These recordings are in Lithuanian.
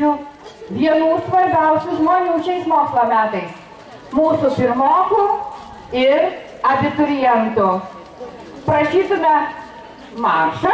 laukiančių vienų svarbiausių žmonių šiais mokslo metais – mūsų pirmokų ir abiturientų. Prašytume maršą.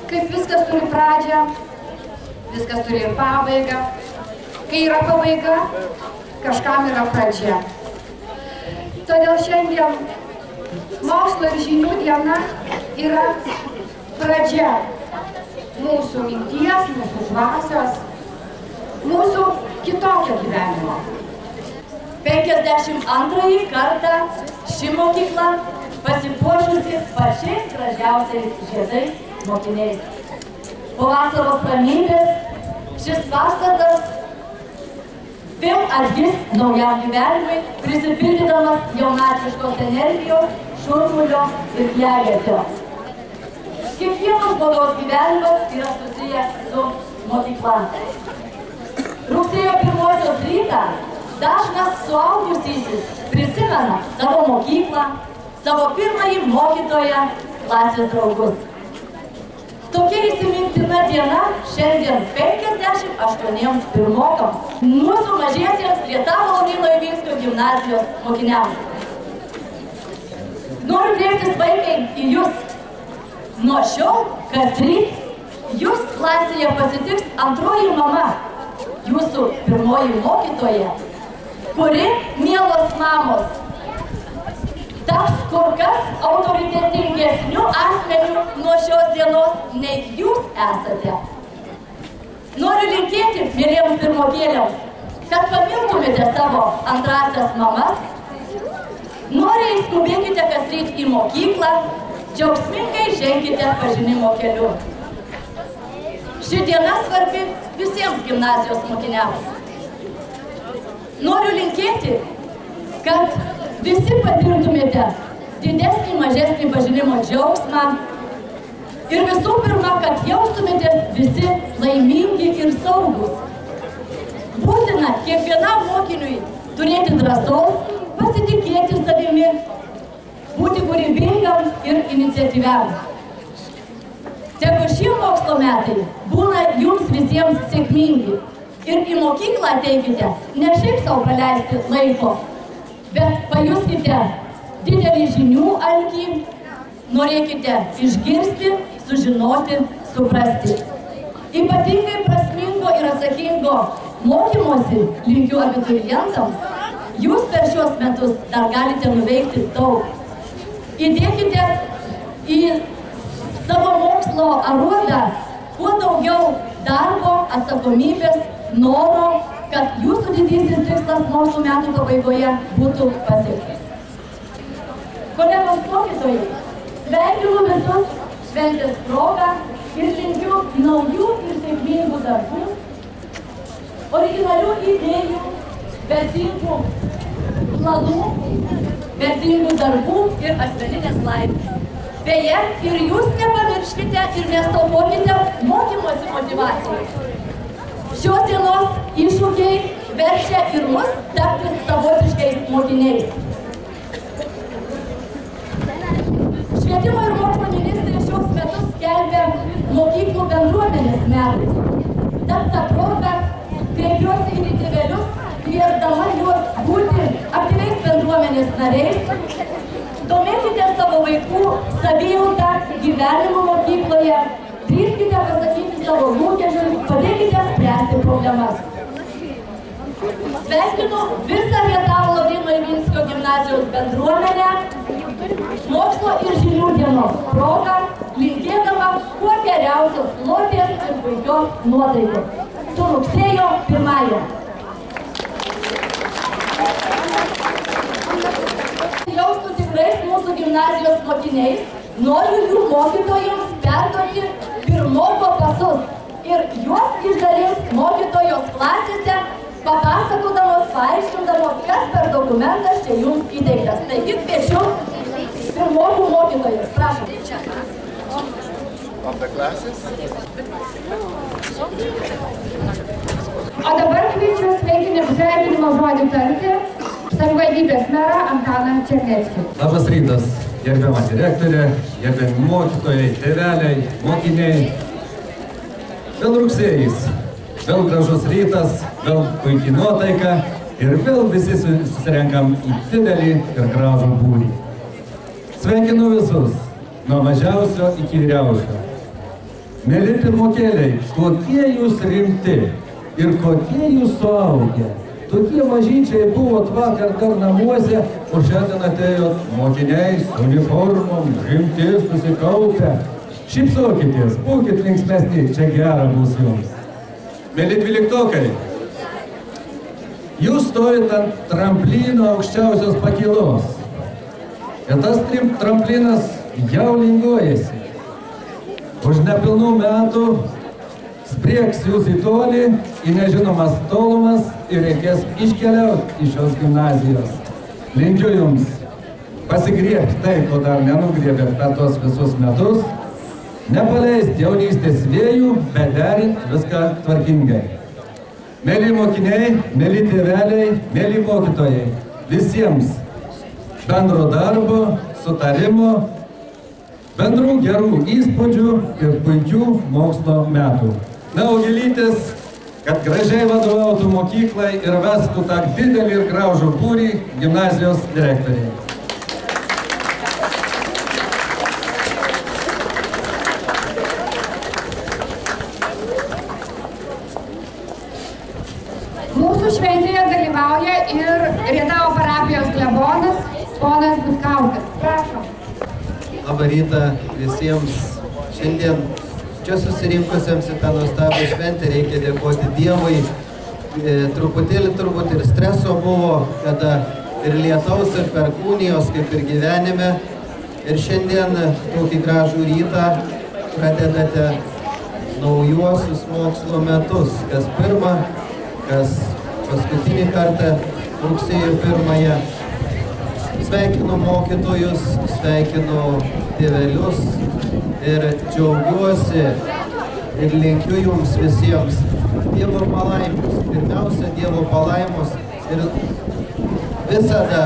Kaip viskas turi pradžią, viskas turi ir pabaigą. Kai yra pabaiga, kažkam yra pradžia. Todėl šiandien mokslo ir žinių diena yra pradžia mūsų minties, mūsų dvasios, mūsų kitokio gyvenimo. 52 kartą ši mokykla pasipuošusi pačiais gražiausiais žiedais mokiniais. Po vasaros ramybės šis pastatas vėl atgis naujam gyvenimui, prisipildydamas jaunatviškos energijos, šurmulio ir klegesio. Kiekvienas žmogaus gyvenimas yra susijęs su mokykla. Rugsėjo 1 rytą dažnas suaugusysis prisimena savo mokyklą, savo pirmąjį mokytoją, klasės draugus. Tokia įsimintina diena šiandien 58 pirmokams, mūsų mažiesiems Rietavo Lauryno Ivinskio gimnazijos mokiniams. Noriu kreiptis vaikai į jūs. Nuo šiol, kasryt, jūs klasėje pasitiks antroji mama, jūsų pirmoji mokytoja, kuri, mielos mamos, taps kur kas autoritetingesniu asmeniu nuo šios dienos, nei jūs esate. Noriu linkėti, mieliems pirmokėliams, kad pamiltumėte savo antrasias mamas, noriai skubėkite kasryt į mokyklą, džiaugsmingai ženkite pažinimo keliu. Ši diena svarbi visiems gimnazijos mokiniams. Noriu linkėti, kad visi patirtumėte didesnį, mažesnį pažinimo džiaugsmą ir visų pirma, kad jaustumėtės visi laimingi ir saugus. Būtina kiekvienam mokiniui turėti drąsos, pasitikėti savimi, būti kūrybingam ir iniciatyviam. Tegu šie mokslo metai būna jums visiems sėkmingi ir į mokyklą ateikite ne šiaip sau praleisti laiko, bet pajuskite didelį žinių alkį, norėkite išgirsti, sužinoti, suprasti. Ypatingai prasmingo ir atsakingo mokymosi linkiu abiturientams. Jūs per šios metus dar galite nuveikti daug. Įdėkite į savo mokslo aruodą kuo daugiau darbo, atsakomybės, noro, kad jūsų didysis tikslas mokslo metų pabaigoje būtų pasiektas. Kolegos mokytojai, sveikinu visus šventės progą ir linkiu naujų ir sėkmingų darbų, originalių idėjų, vertingų planų, vertingų darbų ir asmeninės laimės. Beje, ir jūs nepamirškite ir nestokokite mokymosi motyvacijos. Šios dienos iššūkiai verčia ir mus tapti savotiškais mokiniais. Švietimo ir mokslo ministrė šios metus skelbia mokyklų bendruomenės metais. Tad ta proga kreipiuosi ir į tėvelius, kviesdama juos būti nariais. Domėkite savo vaikų savijautą gyvenimo mokykloje, drįskite pasakyti savo lūkesčius, padėkite spręsti problemas. Sveikinu visą Rietavo Lauryno Ivinskio gimnazijos bendruomenę mokslo ir žinių dienos proga, linkėdama kuo geriausios kloties ir puikios nuotaikos. Su rugsėjo 1. Jaustų tikrais mūsų gimnazijos mokiniais, noriu jų mokytojams perduoti pirmoko pasus ir juos išdalins mokytojos klasėse, papasakodamos, paaiškindamos, kas per dokumentas čia jums įteiktas. Taigi kviečiu pirmokų mokytojus. Prašom. O dabar kviečiu sveikinimo žodį tarti savivaldybės merą Antaną Černeckį. Labas rytas, gerbiama direktorė, gerbiami mokytojai, tėveliai, mokiniai. Vėl rugsėjais, vėl gražus rytas, vėl puikiai nuotaika ir vėl visi susirenkam į didelį ir gražų būrį. Sveikinu visus, nuo mažiausio iki vyriausio. Mėly pirmokėliai, kokie jūs rimti ir kokie jūs suaugę. Tokie mažyčiai buvot vakar dar namuose, o šiandien atėjot mokiniai su uniformom, rimti, susikaupę. Šypsokitės, būkit linksmesni, čia gera bus jums. Mėly dvyliktokai, jūs stovit ant tramplino aukščiausios pakylos. Ir tas tramplinas jau linguojasi. Už nepilnų metų sprieks jūs į tolį, į nežinomas tolumas ir reikės iškeliauti iš šios gimnazijos. Linkiu jums pasigriebti tai, ko dar nenugriebėt per tos visus metus, nepaleisti jaunystės vėjų, bet derinti viską tvarkingai. Mėly mokiniai, mėly tėveliai, mėly mokytojai, visiems bendro darbo, sutarimo, bendrų gerų įspūdžių ir puikių mokslo metų. Na, o gėlytės, kad gražiai vadovautų mokyklai ir vestų tą didelį ir gražų būrį gimnazijos direktoriai. Mūsų šventėje dalyvauja ir Rietavo parapijos klebonas, ponas Butkauskas. Prašom. Labą rytą visiems. Šiandien čia susirinkusiems į tą nuostabą šventę reikia dėkoti Dievui. Truputėlį turbūt ir streso buvo, kada ir lietaus, ir perkūnijos, kaip ir gyvenime. Ir šiandien tokį gražų rytą pradedate naujuosius mokslo metus. Kas pirmą, kas paskutinį kartą rugsėjo 1. Sveikinu mokytojus, sveikinu tėvelius ir džiaugiuosi ir linkiu jums visiems Dievo palaimos. Pirmiausia, Dievo palaimos ir visada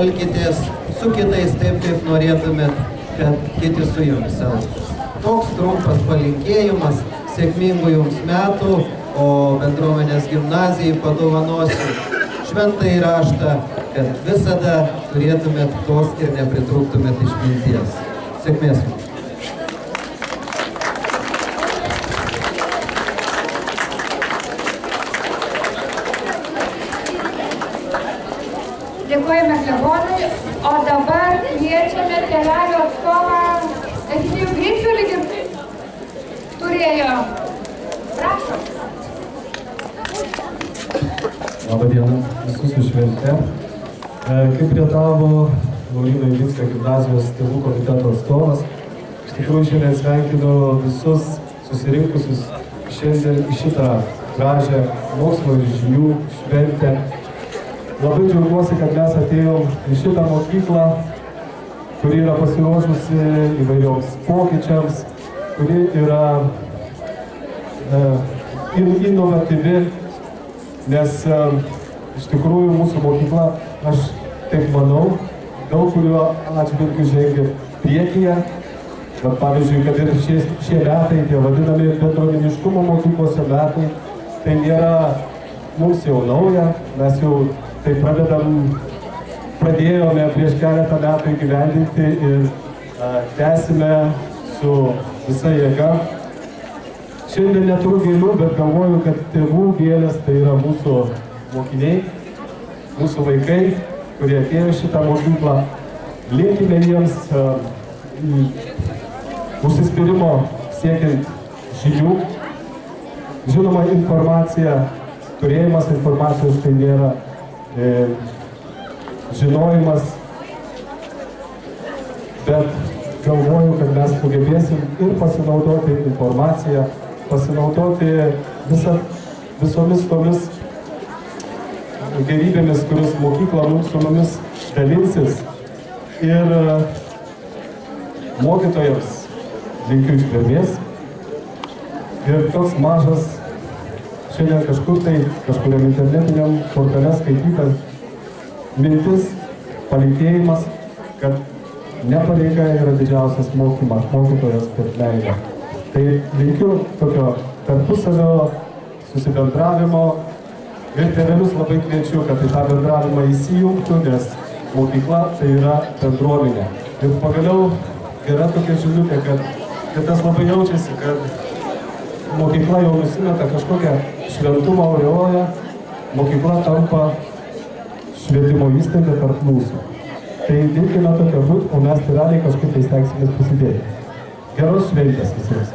elkitės su kitais taip, kaip norėtumėt, kad kiti su jums elgtųsi. Toks trumpas palinkėjimas, sėkmingų jums metų, o bendruomenės gimnazijai padovanosiu šventąjį raštą, kad visada turėtumėt tos ir nepritrūktumėt išminties. Sėkmės. Dėkojame klebonui, o dabar kviečiame tėvelių atstovą Egidijų Gricių lygi turėjo. Prašom. Labą dieną, visus su švente. Kaip Rietavo Lauryno Ivinskio gimnazijos tėvų komiteto atstovas, iš tikrųjų šiandien sveikinu visus susirinkusius šiandien į šitą gražią mokslo ir žinių šventę. Labai džiaugiuosi, kad mes atėjom į šitą mokyklą, kuri yra pasiruošusi įvairioms pokyčiams, kuri yra inovatyvi, nes iš tikrųjų mūsų mokykla, aš taip manau, daug kurio atžvilgių žengia priekyje. Bet pavyzdžiui, kad ir šie metai, tie vadinami bendruomeniškumo mokyklose metai, tai nėra mums jau nauja, mes jau tai pradedam pradėjome prieš keletą metų įgyvendinti ir tęsime su visa jėga. Šiandien neturiu gėlių, bet galvoju, kad tėvų gėlės tai yra mūsų mokiniai, mūsų vaikai, kurie atėjo šitą mokyklą. Linkime jiems užsispyrimo siekiant žinių. Žinoma, informacija, turėjimas informacijos tai nėra žinojimas, bet galvoju, kad mes sugebėsim ir pasinaudoti informaciją, pasinaudoti visomis tomis gerybėmis, kuris mokykla mums su mumis dalinsis. Ir mokytojams linkiu ištvermės. Ir toks mažas šiandien kažkuriam internetiniam portale skaitytas mintis, palinkėjimas, kad ne pareiga yra didžiausias mokymas, mokytojas per leidą. Tai linkiu tokio tarpusavio susibendravimo ir tėvelius labai kviečiu, kad į tą bendravimą įsijungtų, nes mokykla tai yra bendruomenė. Ir pagaliau yra tokia žinutė, kad tas labai jaučiasi, kad mokykla jau nusimeta kažkokią šventumo aureolę, mokykla tampa švietimo įstaiga tarp mūsų. Tai dirbkime tokia būt, o mes tėveliai kažkaip tai stengsimės prisidėti. Geros šventės visiems.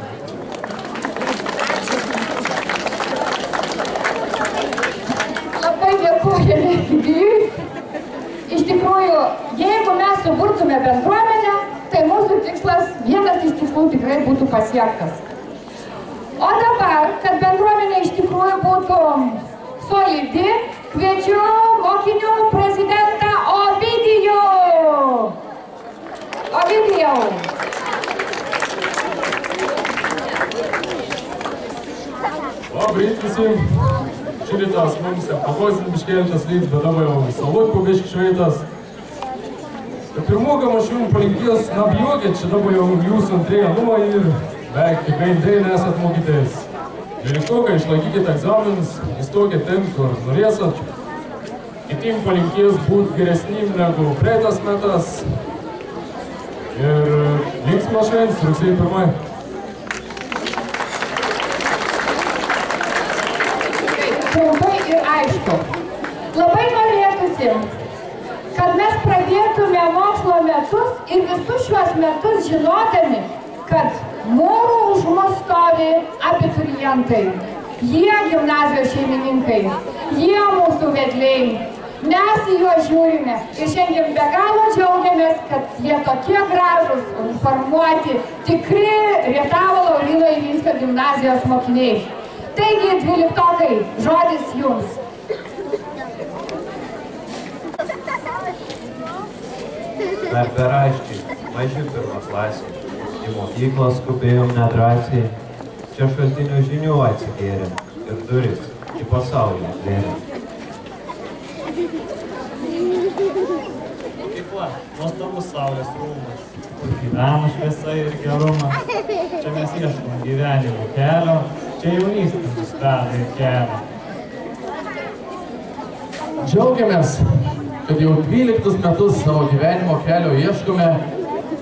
Labai dėkojame Egidijui. Iš tikrųjų, jeigu mes suburtume bendruomenę, tai mūsų tikslas, vienas iš tikslų tikrai būtų pasiektas. O dabar, kad bendruomenė iš tikrųjų būtų solidi, kviečiu mokinių prezidentą Ovidijų. Ovidijau. Labryt visiems. Šįrytas mums apavosim biškėlintas lygs, bet dabar jau salutku biški šveitas. Pirmokam aš jums palinkės nabjokit, čia dabar jau jūsų antrėje numą ir beveik tikrai dėlė esat mokytės. Dvyliktokai išlaikykite egzaminus, įstokit ten, kur norėsat. Kitim palinkės būt geresnim negu praeitas metas. Ir linksmos šventės, rugsėjo 1. Trumpai ir aišku. Labai norėtųsi, kad mes pradėtume mokslo metus ir visus šiuos metus žinodami, kad mūrų už mus stovi abiturientai. Jie gimnazijos šeimininkai, jie mūsų vedliai. Mes į juos žiūrime ir šiandien be galo džiaugiamės, kad jie tokie gražūs, uniformuoti, tikri Rietavo Lauryno Ivinskio gimnazijos mokiniai. Taigi, dvyliktokai, žodis jums. Dar beraščiai, maži pirmaklasiai. Į mokyklą skubėjom nedrąsiai. Čia šaltinių žinių atsikėrėm ir duris į pasaulį atvėrėm. Mokykla, nuostabus saulės rūmas, kur gyvena šviesa ir gerumas. Čia mes ieškom gyvenimo kelio, čia jaunystė mus veda ir kelia. Džiaugiamės, kad jau 12 metus savo gyvenimo kelio ieškome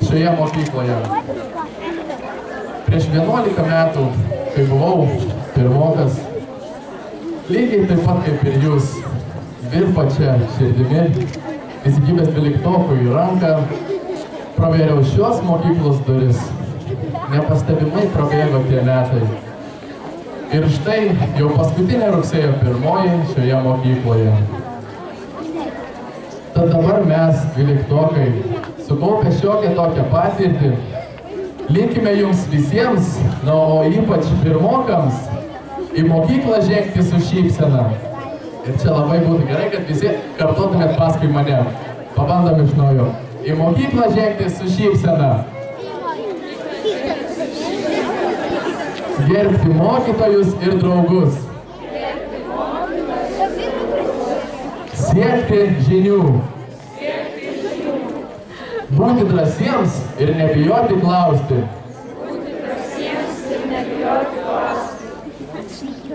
šioje mokykloje. Prieš 11 metų, kai buvau pirmokas, lygiai taip pat kaip ir jūs, virpa čia širdimi, įsikibęs 12-okų į ranką, pravėriau šios mokyklos duris. Nepastebimai prabėgo tie metai. Ir štai jau paskutinė rugsėjo 1 šioje mokykloje. Tad dabar mes, 12-okai, sukaupę šiokią tokią patirtį, linkime jums visiems, o ypač pirmokams, į mokyklą žengti su šypsena. Ir čia labai būtų gerai, kad visi kartotumėt paskui mane. Pabandom iš naujo. Į mokyklą žengti su šypsena. Gerbti mokytojus ir draugus. Siekti žinių. Būti drąsiems ir nebijoti klausti.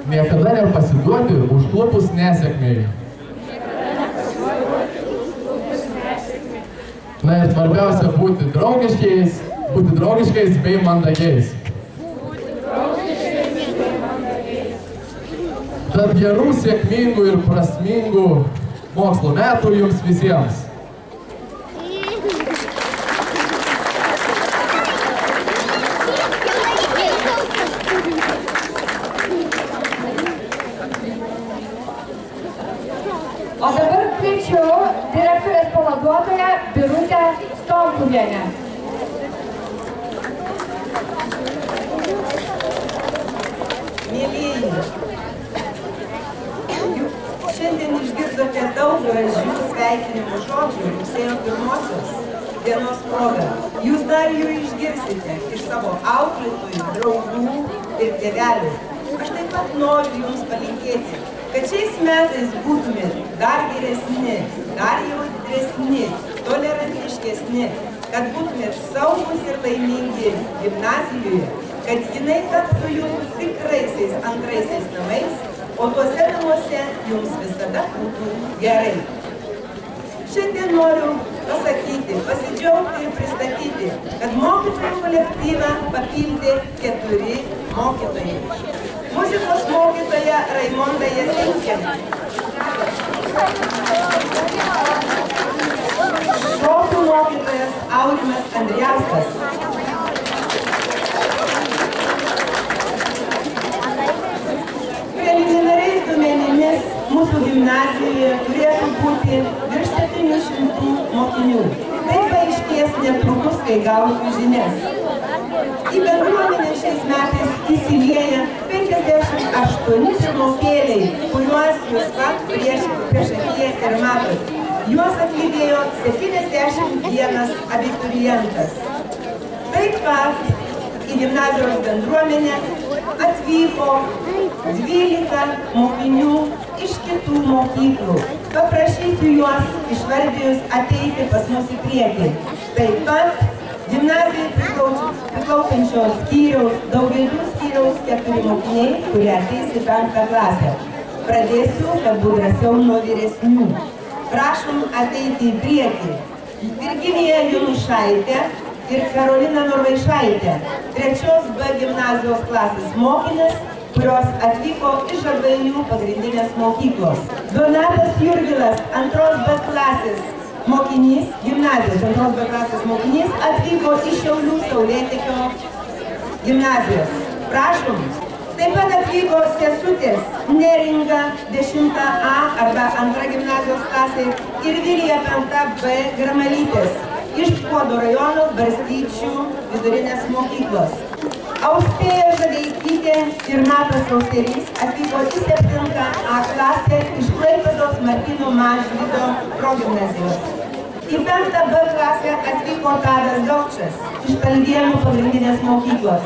Niekada nepasiduoti užklupus nesėkmei. Na ir svarbiausia būti draugiškais bei mandagiais. Tad gerų, sėkmingų ir prasmingų mokslo metų jums visiems. O dabar kviečiu direktorės pavaduotoją Birutę Stonkuvienę. Mėlyji, šiandien išgirdote daug gražių sveikinimų žodžių rugsėjo 1 dienos proga. Jūs dar jų išgirsite iš savo auklėtojų, draugų ir tėvelių. Aš taip pat noriu jums palinkėti, kad šiais metais būtumėt dar geresni, dar jautresni, tolerantiškesni, kad būtumėt saugus ir laimingi gimnazijoje, kad jinai taptų jūsų tikraisiais antraisiais namais, o tuose namuose jums visada būtų gerai. Šiandien noriu pasakyti, pasidžiaugti ir pristatyti, kad mokytojų kolektyvą papildė 4 mokytojai. Muzikos mokytoja Raimonda Jasinskienė. Šokių mokytojas Aurimas Andrijauskas. Preliminariais duomenimis mūsų gimnazijoje turėtų būti virš 700 mokinių. Tai paaiškės netrukus, kai gausiu žinias. Į bendruomenę šiais metais įsilieja 58 pirmokėliai, kuriuos jūs priešakyje ir matot. Juos atlydėjo 71 abiturientas. Taip pat į gimnazijos bendruomenę atvyko 12 mokinių iš kitų mokyklų. Paprašysiu juos išvardijus ateiti pas mus į priekį. Taip pat gimnazijai priklausančios skyriaus, Daugėlių skyriaus 4 mokiniai, kurie ateis į 5 klasę. Pradėsiu, kad būtų drąsiau nuo vyresnių. Prašom ateiti į priekį. Virginija Jonušaitė ir Karolina Norvaišaitė, 3 B gimnazijos klasės mokinės, kurios atvyko iš Žalvainių pagrindinės mokyklos. Donatas Jurgilas, 2 B klasės mokinys, gimnazijos 2 B klasės mokinys, atvyko iš Šiaulių Saulėtekio gimnazijos. Prašom. Taip pat atvyko sesutės Neringa 10A arba 2 gimnazijos klasė ir Vilija 5 B Gramalytės iš Skuodo rajono Barstyčių vidurinės mokyklos. Austėja Žadeikytė ir Matas Austerys atvyko į 7A klasę iš Klaipėdos Martyno Mažvydo progimnazijos. Į 5 B klasę atvyko Tadas Gaučas iš Talgėnų pagrindinės mokyklos.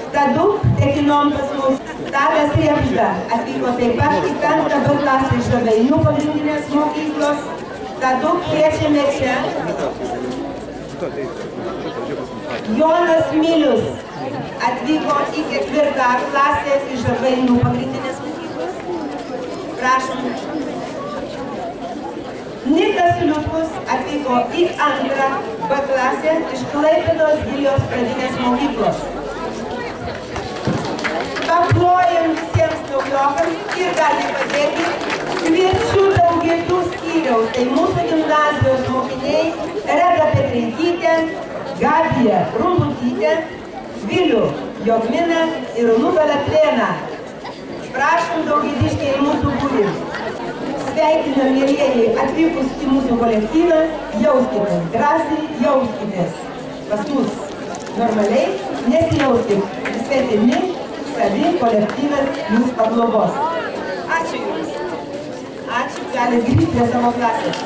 Taduk tekinom pas mus Tadas Riepžda atvyko taip pat į 5 B klasę iš Žalvainių pagrindinės mokyklos. Taduk kviečiame čia. Jonas Milius atvyko į 4 klasę iš Žalvainių pagrindinės mokyklos. Prašom. Nikas Liutkus atvyko į 2 B klasę iš Klaipėdos Gilijos pradinės mokyklos. Paplojam visiems naujokams ir galime padėti. Kviečiu Daugėlių skyriaus, tai mūsų gimnazijos mokiniai Reda Petreikytė, Gabija Rumbutytė, Vilių Jogminą ir Nugalą Plėną. Prašom daugėliškiai į mūsų būrį. Sveikinam mielieji atvykus į mūsų kolektyvą, jauskitės drąsiai, jauskitės pas mus normaliai, nesijauskit svetimi, savi kolektyvas jūs paglobos. Ačiū jums. Ačiū, galite grįžti prie savo klasės.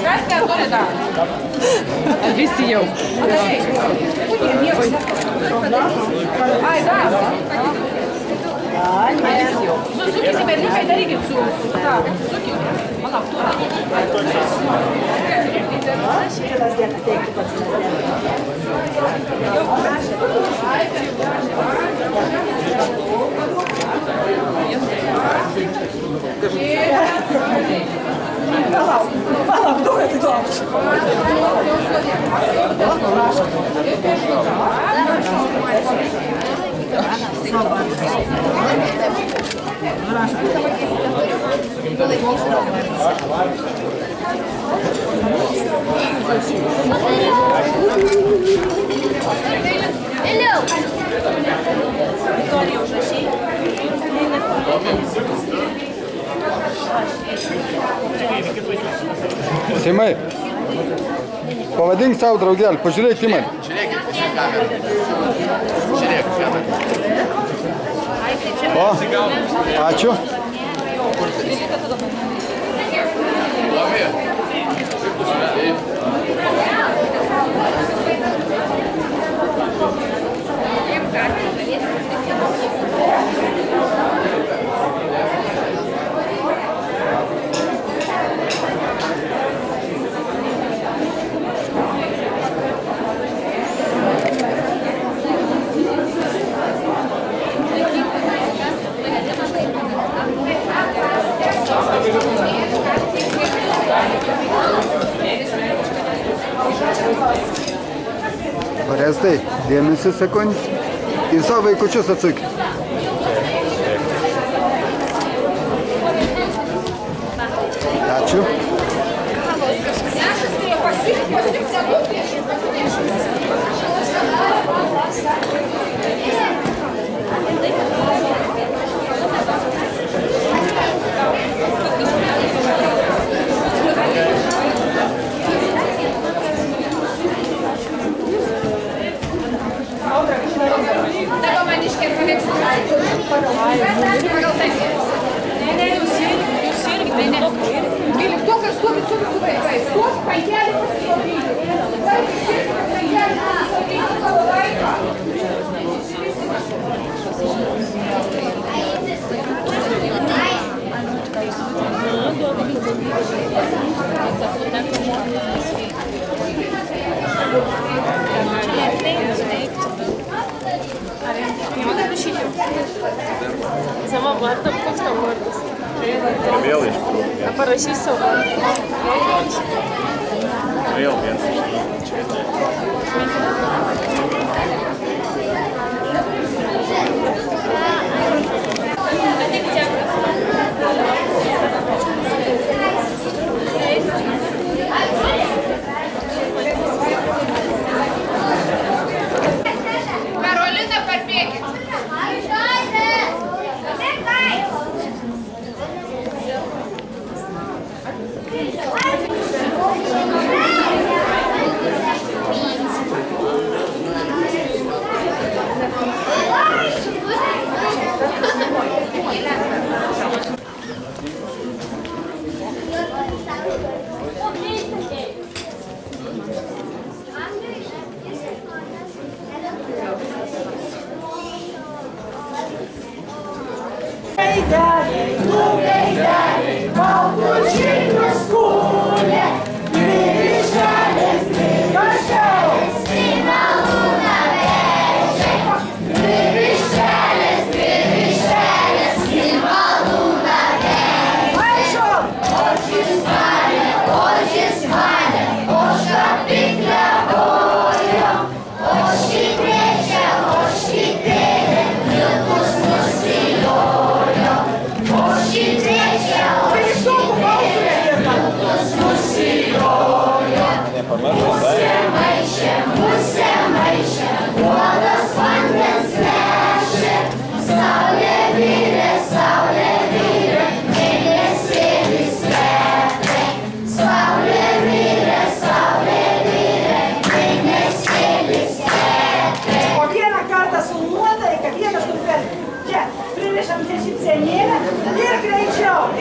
Kas neturi dar? Visi jau. Ai, dar. Susukite, berniukai, darykit su... Susukite. Mano, Palauk, daug atiduomus. Simai, pavadink savo draugelį, pažiūrėk į mane. Žiūrėkit, pusė kamerą. Žiūrėk, kamerą. O, ačiū. Orestai, dėmesį sekundį. Į savo vaikučius atsuk. Ačiū. Savo vardą, koks tavo vardas? Vėl iš kur. Parašysi savo vardą. Vėl vienas iš čia. Karolina, parbėkit. Ir greičiau.